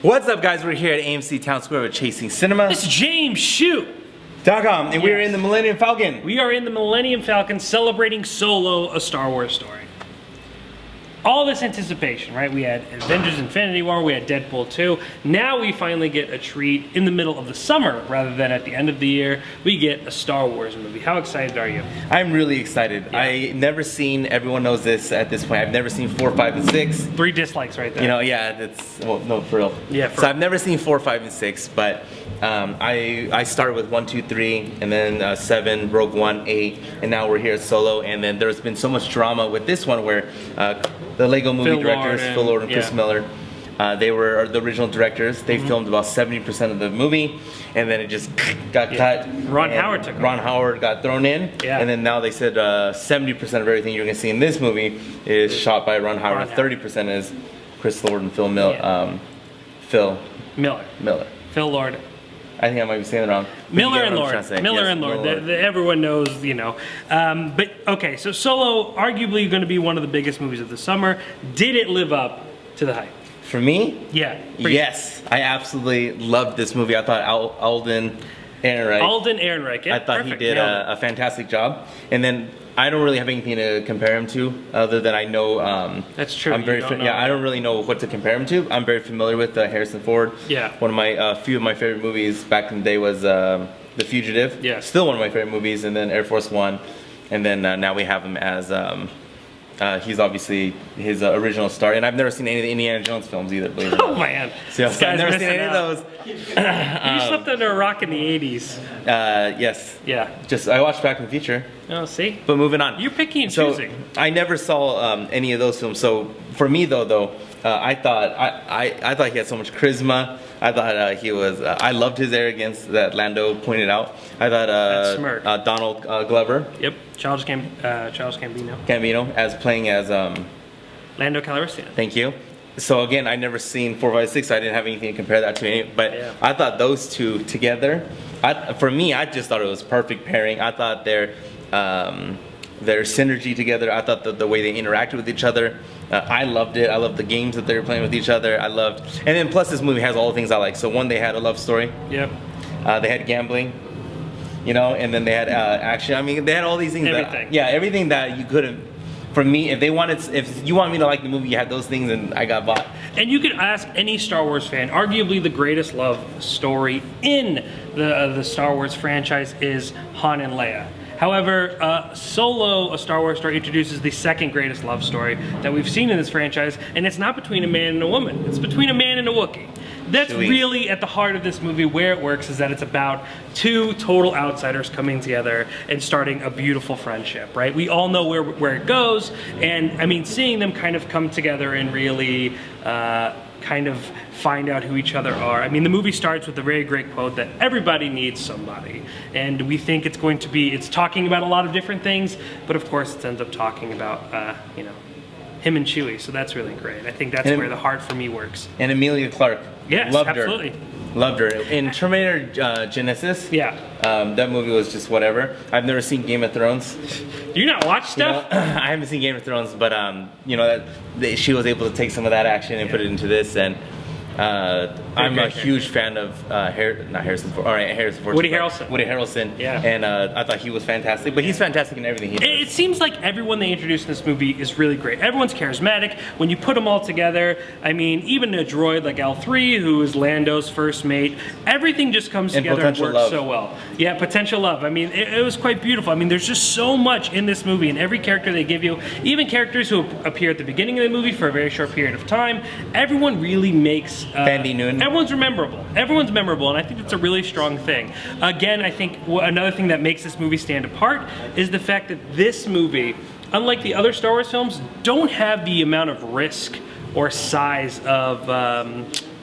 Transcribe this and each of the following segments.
What's up, guys? We're here at AMC Town Square with Chasing Cinema. This is James Hsu. And we're in the Millennium Falcon. We are in the Millennium Falcon celebrating Solo, a Star Wars story. All this anticipation, right? We had Avengers Infinity War, we had Deadpool 2. Now we finally get a treat in the middle of the summer rather than at the end of the year. We get a Star Wars movie. How excited are you? I'm really excited. Yeah. I never seen, everyone knows this at this point, I've never seen 4, 5, and 6. 3 dislikes right there. You know, yeah, that's, well, no, for real. Yeah, so I've never seen 4, 5, and 6, but I started with 1, 2, 3, and then 7, Rogue One, 8, and now we're here at Solo. And then there's been so much drama with this one where the Lego movie directors, Phil Lord and Chris Miller, they were the original directors. They filmed about 70% of the movie, and then it just got cut. Ron Howard took over. Ron Howard got thrown in, and then now they said 70% of everything you're going to see in this movie is shot by Ron Howard. 30% is Chris Lord and Phil Miller. Phil Lord. I think I might be saying it wrong. Miller and Lord. Everyone knows, you know. But okay, so Solo, arguably going to be one of the biggest movies of the summer. Did it live up to the hype? For me? Yeah. Yes. I absolutely loved this movie. I thought Alden Ehrenreich. Yeah, I thought he did a fantastic job. And then I don't really have anything to compare him to, other than I know. That's true. I don't really know what to compare him to. I'm very familiar with Harrison Ford. Yeah. One of my few of my favorite movies back in the day was The Fugitive. Yeah. Still one of my favorite movies, and then Air Force One, and then now we have him as. He's obviously his original star, and I've never seen any of the Indiana Jones films either. Believe it or not. Oh man, so I've never seen any of those. You slept under a rock in the '80s. Yes. Yeah. I watched Back to the Future. Oh, see. But moving on. You're picking and choosing. I never saw any of those films. So for me though, I thought he had so much charisma. I thought he was. I loved his arrogance that Lando pointed out. I thought Donald Glover. Yep. Charles Gambino. Gambino as playing as Lando Calrissian. Thank you. So again, I never seen 4, 5, 6. I didn't have anything to compare that to. But I thought those two together. For me, I just thought it was perfect pairing. I thought their synergy together. I thought the way they interacted with each other. I loved it. I loved the games that they were playing with each other. And then plus this movie has all the things I like. So one, they had a love story. Yep. They had gambling, you know, and then they had action. I mean, they had all these things. Everything. Everything that you could have. For me, if you want me to like the movie, you had those things, and I got bought. And you could ask any Star Wars fan. Arguably, the greatest love story in the Star Wars franchise is Han and Leia. However, Solo, a Star Wars story, introduces the second greatest love story that we've seen in this franchise, and it's not between a man and a woman. It's between a man and a Wookiee. That's really at the heart of this movie. Where it works is that it's about two total outsiders coming together and starting a beautiful friendship, right? We all know where it goes, and I mean, seeing them kind of come together and really kind of find out who each other are. I mean, the movie starts with a very great quote that everybody needs somebody, and we think it's talking about a lot of different things, but of course it ends up talking about you know, him and Chewie. So that's really great. I think that's where the heart for me works. And Emilia Clarke. Yes, loved absolutely. Her. Loved her. In Terminator Genesis, that movie was just whatever. I've never seen Game of Thrones. Do you not watch stuff? You know, I haven't seen Game of Thrones, but you know, she was able to take some of that action and put it into this, and I'm a huge fan of Harrison Ford. Woody Harrelson. Yeah. And I thought he was fantastic, but he's fantastic in everything he does. It seems like everyone they introduced in this movie is really great. Everyone's charismatic. When you put them all together, I mean, even a droid like L3, who is Lando's first mate, everything just comes together and works so well. Yeah, potential love. I mean, it was quite beautiful. I mean, there's just so much in this movie, and every character they give you, even characters who appear at the beginning of the movie for a very short period of time, everyone really makes Bandy Noon. Everyone's memorable, and I think that's a really strong thing. Again, I think another thing that makes this movie stand apart is the fact that this movie, unlike the other Star Wars films, don't have the amount of risk or size of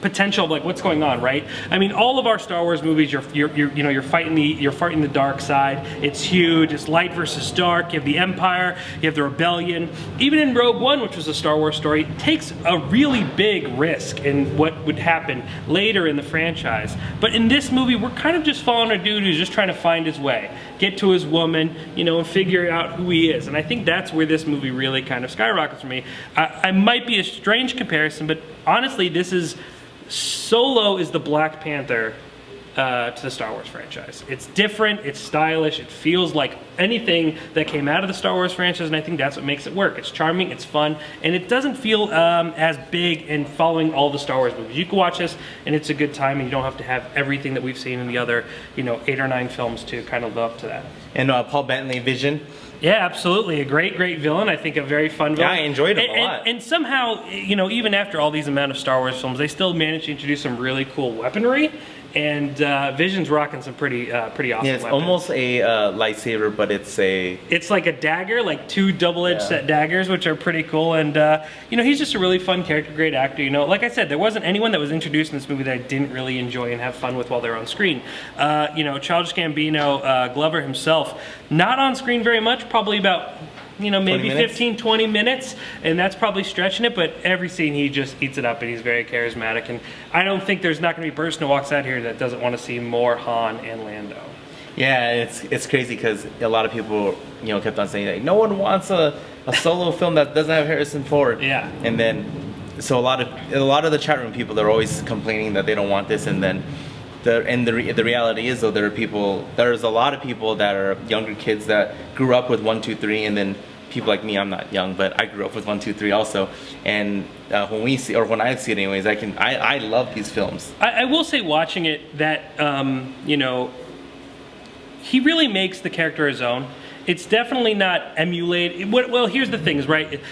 potential of like what's going on, right? I mean, all of our Star Wars movies, you're fighting the dark side. It's huge. It's light versus dark. You have the Empire. You have the Rebellion. Even in Rogue One, which was a Star Wars story, it takes a really big risk in what would happen later in the franchise. But in this movie, we're kind of just following a dude who's just trying to find his way, get to his woman, you know, and figure out who he is. And I think that's where this movie really kind of skyrockets for me. I might be a strange comparison, but honestly, this is Solo is the Black Panther to the Star Wars franchise. It's different, it's stylish, it feels like anything that came out of the Star Wars franchise, and I think that's what makes it work. It's charming, it's fun, and it doesn't feel as big in following all the Star Wars movies. You can watch this, and it's a good time, and you don't have to have everything that we've seen in the other, 8 or 9 films to kind of live up to that. And Paul Bettany, Vision. Yeah, absolutely. A great villain. I think a very fun villain. Yeah, I enjoyed him a lot. And somehow, even after all these amount of Star Wars films, they still managed to introduce some really cool weaponry. And Vision's rocking some pretty awesome Yeah, it's weapons. almost a lightsaber, but it's like a dagger, like 2 double-edged set daggers, which are pretty cool. And he's just a really fun character, great actor. Like I said, there wasn't anyone that was introduced in this movie that I didn't really enjoy and have fun with while they were on screen. Childish Gambino, Glover himself, not on screen very much, probably about maybe 15, 20 minutes, and that's probably stretching it, but every scene he just eats it up, and he's very charismatic, and I don't think there's not going to be a person who walks out here that doesn't want to see more Han and Lando. Yeah, it's crazy because a lot of people, kept on saying like, no one wants a solo film that doesn't have Harrison Ford. Yeah. And then, so a lot of the chat room people, they're always complaining that they don't want this, and then the reality is though, there's a lot of people that are younger kids that grew up with 1, 2, 3, and then people like me, I'm not young, but I grew up with 1, 2, 3 also. And when I see it anyways, I love these films. I will say, watching it, that he really makes the character his own. It's definitely not emulated. Well, here's the thing,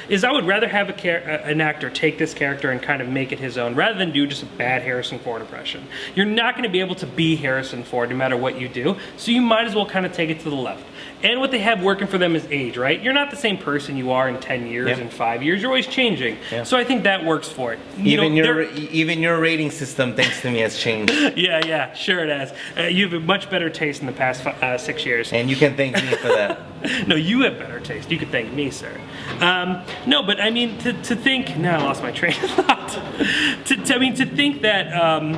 is I would rather have an actor take this character and kind of make it his own, rather than do just a bad Harrison Ford impression. You're not going to be able to be Harrison Ford no matter what you do, so you might as well kind of take it to the left. And what they have working for them is age, right? You're not the same person you are in 10 years, in 5 years. You're always changing. Yeah. So I think that works for it. Even your rating system, thanks to me, has changed. Yeah, sure it has. You have a much better taste in the past 6 years. And you can thank me for that. No, you have better taste. You could thank me, sir. No, but I mean, to think... Now I lost my train of thought. to think that,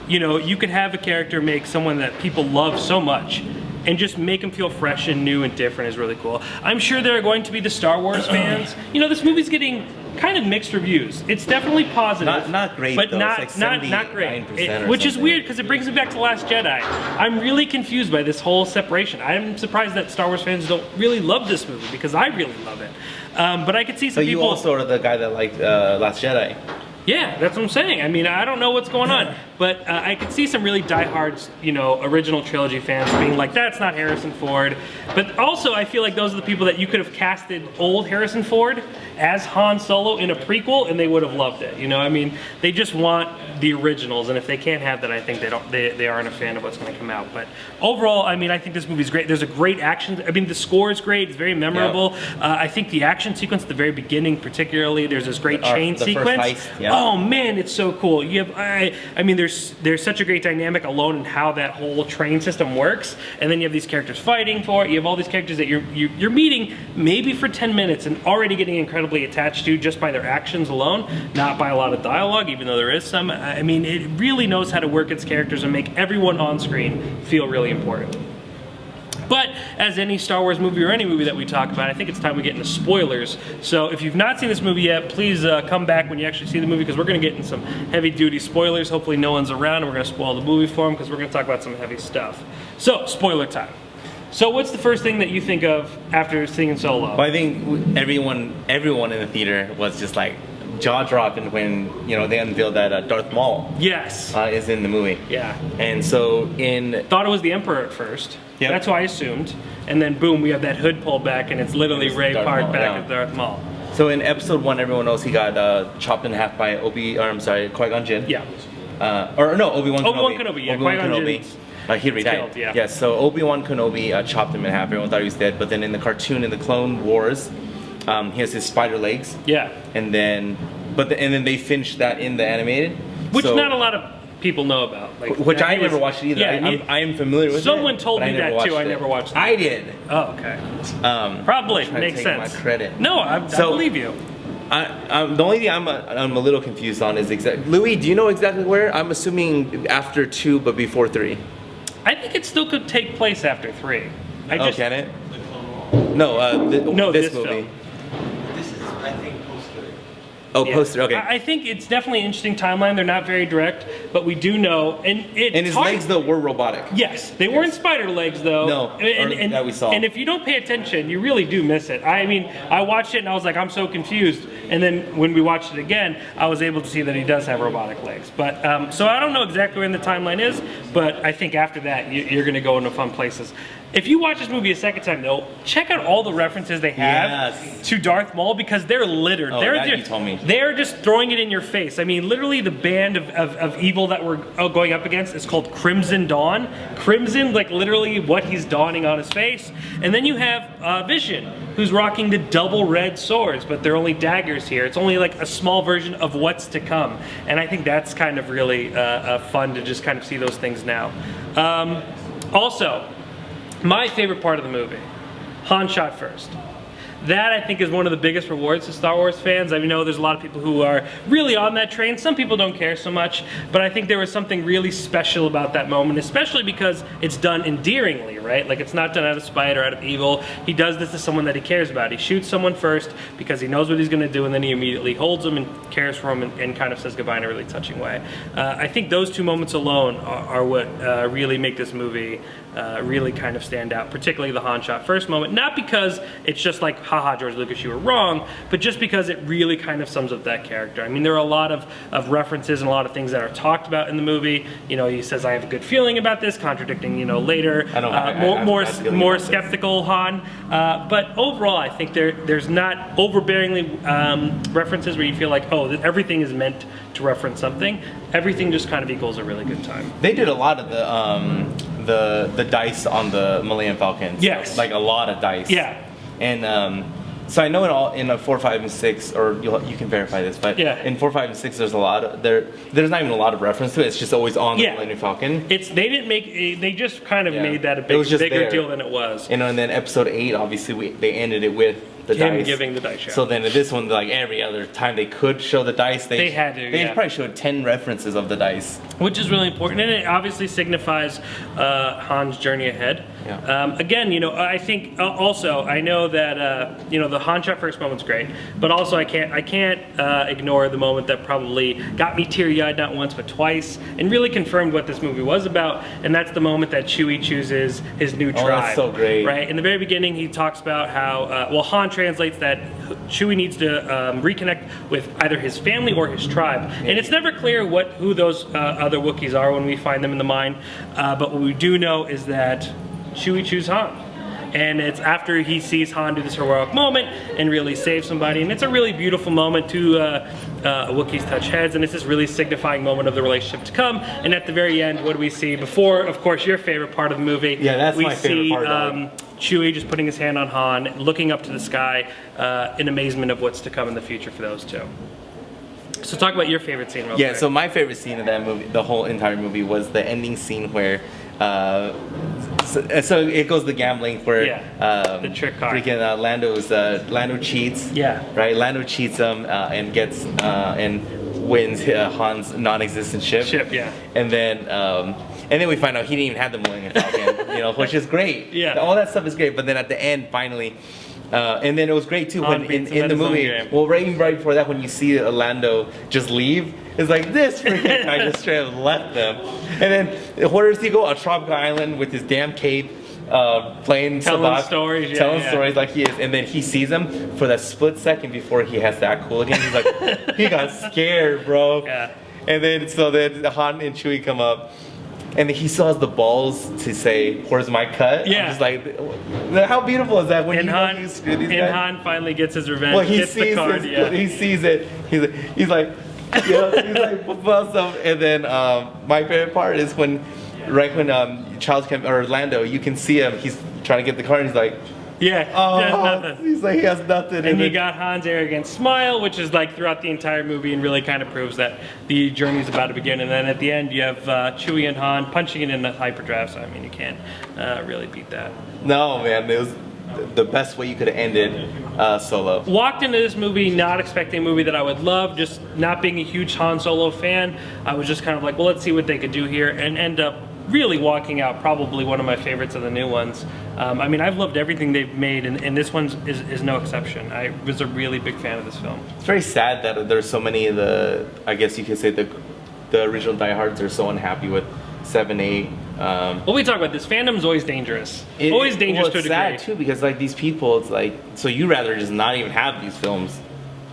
you could have a character make someone that people love so much and just make them feel fresh and new and different is really cool. I'm sure there are going to be the Star Wars fans. This movie's getting kind of mixed reviews. It's definitely positive. Not great, but though. not It's like not great. Which is weird because it brings me back to The Last Jedi. I'm really confused by this whole separation. I'm surprised that Star Wars fans don't really love this movie because I really love it. But I could see some people... So you also are the guy that liked Last Jedi. Yeah, that's what I'm saying. I mean, I don't know what's going on, but I could see some really diehards, original trilogy fans being like, that's not Harrison Ford. But also, I feel like those are the people that you could have casted old Harrison Ford as Han Solo in a prequel, and they would have loved it. I mean, they just want the originals, and if they can't have that, I think they aren't a fan of what's going to come out. But overall, I mean, I think this movie's great. There's a great action. I mean, the score is great. It's very memorable. Yep. I think the action sequence at the very beginning, particularly, there's this great chain sequence. First heist, yeah. Oh man, it's so cool. You have, I mean, there's such a great dynamic alone in how that whole train system works, and then you have these characters fighting for it. You have all these characters that you're meeting maybe for 10 minutes and already getting incredibly attached to just by their actions alone, not by a lot of dialogue, even though there is some. I mean, it really knows how to work its characters and make everyone on screen feel really important. But as any Star Wars movie or any movie that we talk about, I think it's time we get into spoilers. So if you've not seen this movie yet, please come back when you actually see the movie, because we're going to get into some heavy-duty spoilers. Hopefully no one's around and we're going to spoil the movie for them, because we're going to talk about some heavy stuff. So, spoiler time. So what's the first thing that you think of after seeing Solo? Well, I think everyone in the theater was just like jaw-dropping when they unveiled that Darth Maul is in the movie. Yeah. And so thought it was the Emperor at first. Yep. That's what I assumed. And then boom, we have that hood pulled back, and it's literally Ray Park back at Darth Maul. So in episode 1, everyone knows he got chopped in half by Qui-Gon Jinn. Yeah. Obi-Wan Kenobi. Obi-Wan Kenobi. Yeah. Qui-Gon Kenobi. He already died. Killed, yeah. Yes, so Obi-Wan Kenobi chopped him in half. Everyone thought he was dead, but then in the cartoon, in the Clone Wars, he has his spider legs. Yeah. And then they finished that in the animated. Which not a lot of people know about. Which I never watched either. Yeah, I am familiar with it. Someone told me that too. I never watched it. I did. Oh, okay. Probably makes sense. My credit. No, I believe you. The only thing I'm a little confused on is Louis, do you know exactly where? I'm assuming after 2, but before 3. I think it still could take place after 3. Can it? No, this movie. This is, I think, post 3. Oh, poster, okay. I think it's definitely an interesting timeline. They're not very direct, but we do know, and his legs though were robotic. Yes, they weren't spider legs though. No, and that we saw. And if you don't pay attention, you really do miss it. I mean, I watched it and I was like, I'm so confused. And then when we watched it again, I was able to see that he does have robotic legs. But so I don't know exactly where in the timeline is, but I think after that, you're going to go into fun places. If you watch this movie a second time, though, check out all the references they have to Darth Maul, because they're littered. Oh, they're you told me. They're just throwing it in your face. I mean, literally, the band of evil that we're going up against is called Crimson Dawn. Crimson, like literally what he's dawning on his face. And then you have Vision, who's rocking the double red swords, but they're only daggers here. It's only like a small version of what's to come. And I think that's kind of really fun to just kind of see those things now. Also, my favorite part of the movie, Han shot first. That, I think, is one of the biggest rewards to Star Wars fans. I know there's a lot of people who are really on that train. Some people don't care so much, but I think there was something really special about that moment, especially because it's done endearingly, right? Like, it's not done out of spite or out of evil. He does this to someone that he cares about. He shoots someone first because he knows what he's going to do, and then he immediately holds him and cares for him and kind of says goodbye in a really touching way. I think those two moments alone are what really make this movie really kind of stand out, particularly the Han shot first moment. Not because it's just like, haha, George Lucas, you were wrong, but just because it really kind of sums up that character. I mean, there are a lot of references and a lot of things that are talked about in the movie. You know, he says, I have a good feeling about this, contradicting, you know, later, more skeptical Han. But overall, I think there's not overbearingly references where you feel like, oh, everything is meant to reference something. Everything just kind of equals a really good time. They did a lot of the dice on the Millennium Falcon. Yes. Like a lot of dice. Yeah. And so I know in 4, 5, and 6, or you can verify this, but in 4, 5, and 6, there's a lot of there's not even a lot of reference to it. It's just always on the Millennium Falcon. They just kind of made that a bigger deal than it was. And then episode 8, obviously they ended it with the him dice. giving the dice show. So then in this one, like every other time they could show the dice, they had to. They probably showed 10 references of the dice, which is really important, and it obviously signifies Han's journey ahead. Yeah. Again, you know, I think also I know that you know, the Han shot first moment's great, but also I can't ignore the moment that probably got me teary-eyed not once but twice, and really confirmed what this movie was about, and that's the moment that Chewie chooses his new tribe. Oh, that's so great. Right in the very beginning, he talks about how Han translates that Chewie needs to reconnect with either his family or his tribe, and it's never clear who those other Wookiees are when we find them in the mine. But what we do know is that Chewie chooses Han. And it's after he sees Han do this heroic moment and really save somebody. And it's a really beautiful moment to Wookiees touch heads. And it's this really signifying moment of the relationship to come. And at the very end, what do we see? Before, of course, your favorite part of the movie. Yeah, that's my favorite part. Chewie just putting his hand on Han, looking up to the sky in amazement of what's to come in the future for those two. So talk about your favorite scene real quick. So my favorite scene of that movie, the whole entire movie, was the ending scene where so it goes the gambling where the trick card. Freaking Lando cheats. Yeah. Right. Lando cheats him and gets and wins Han's non-existent ship. Yeah. And then we find out he didn't even have the Millennium Falcon, you know, which is great. Yeah. All that stuff is great. But then at the end, finally. And then it was great too when in the movie. Well, right before that, when you see Lando just leave, it's like this freaking guy just straight up left them. And then where does he go? A tropical island with his damn cape, playing telling stories, stories like he is. And then he sees him for that split second before he has to act cool again. He's like, he got scared, bro. Yeah. And then Han and Chewie come up. And he still has the balls to say, "Where's my cut?" Yeah. I'm just like, how beautiful is that when Han finally gets his revenge. Well, gets the card. He sees it. He's like, awesome. And then my favorite part is when Charles or Lando, you can see him. He's trying to get the card. And he's like. Yeah, he has nothing. He's like, he has nothing. And you got Han's arrogant smile, which is like throughout the entire movie and really kind of proves that the journey is about to begin. And then at the end, you have Chewie and Han punching it in the hyperdrive. So, I mean, you can't really beat that. No, man. It was the best way you could have ended Solo. Walked into this movie not expecting a movie that I would love, just not being a huge Han Solo fan. I was just kind of like, well, let's see what they could do here, and end up really walking out probably one of my favorites of the new ones. I mean, I've loved everything they've made, and this one is no exception. I was a really big fan of this film. It's very sad that there's so many of the, I guess you could say the original diehards are so unhappy with 7, 8. Well, we talk about this. Fandom's always dangerous. Always dangerous to a degree. degree. It's sad too because like these people, it's like, so you rather just not even have these films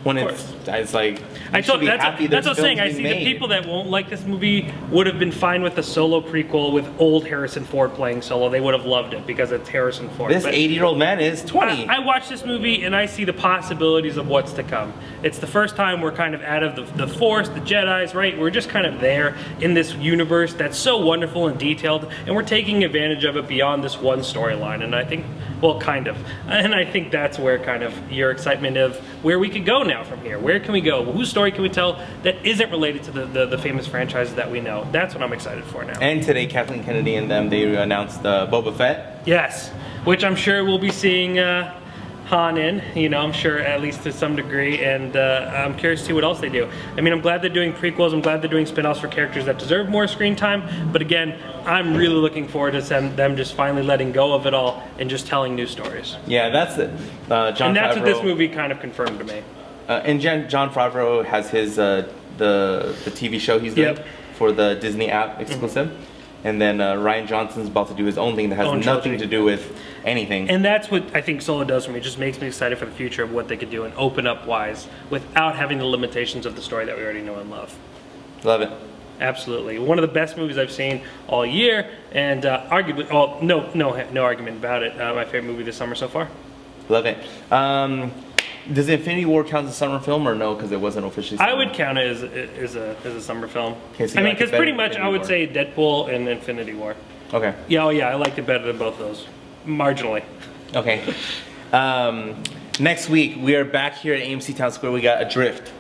when it's like. That's what I'm saying. I see the people that won't like this movie would have been fine with the Solo prequel with old Harrison Ford playing Solo. They would have loved it because it's Harrison Ford. This 80-year-old man is 20. I watched this movie and I see the possibilities of what's to come. It's the first time we're kind of out of the Force, the Jedis, right? We're just kind of there in this universe that's so wonderful and detailed, and we're taking advantage of it beyond this one storyline. And I think, well, kind of. And I think that's where kind of your excitement of where we could go now from here. Where can we go? Whose story can we tell that isn't related to the famous franchises that we know? That's what I'm excited for now. And today, Kathleen Kennedy and them, they announced Boba Fett. Yes, which I'm sure we'll be seeing Han in, I'm sure at least to some degree, and I'm curious to see what else they do. I mean, I'm glad they're doing prequels, I'm glad they're doing spin-offs for characters that deserve more screen time, but again, I'm really looking forward to them just finally letting go of it all and just telling new stories. Yeah, that's it. And that's what this movie kind of confirmed to me. And Jon Favreau has his the TV show he's doing for the Disney app exclusive. Mm-hmm. And then Rian Johnson's about to do his own thing that has nothing to do with anything. And that's what I think Solo does for me. It just makes me excited for the future of what they could do and open up wise without having the limitations of the story that we already know and love. Love it. Absolutely. One of the best movies I've seen all year, and arguably, no argument about it. My favorite movie this summer so far. Love it. Does Infinity War count as a summer film or no? Because it wasn't officially summer. I would count it as a summer film. Okay, so I mean, because pretty much I would say Deadpool and Infinity War. Okay. Yeah, I liked it better than both of those. Marginally. Okay. Next week, we are back here at AMC Town Square. We got Adrift.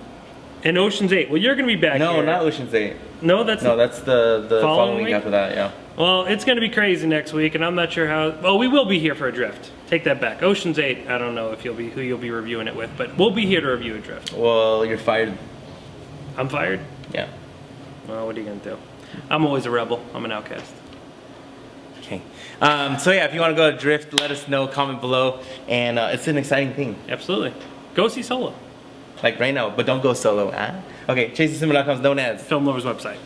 And Ocean's 8. Well, you're going to be back here. No, not Ocean's 8. No, that's the following week after that, yeah. Well, it's going to be crazy next week, and I'm not sure how... Well, we will be here for Adrift. Take that back. Ocean's 8, I don't know if who you'll be reviewing it with, but we'll be here to review Adrift. Well, you're fired. I'm fired? Yeah. Well, what are you going to do? I'm always a rebel. I'm an outcast. Okay. So yeah, if you want to go to Adrift, let us know, comment below, and it's an exciting thing. Absolutely. Go see Solo. Like right now, but don't go solo. Okay, ChaseTheCinema.com is known as Film Lovers website.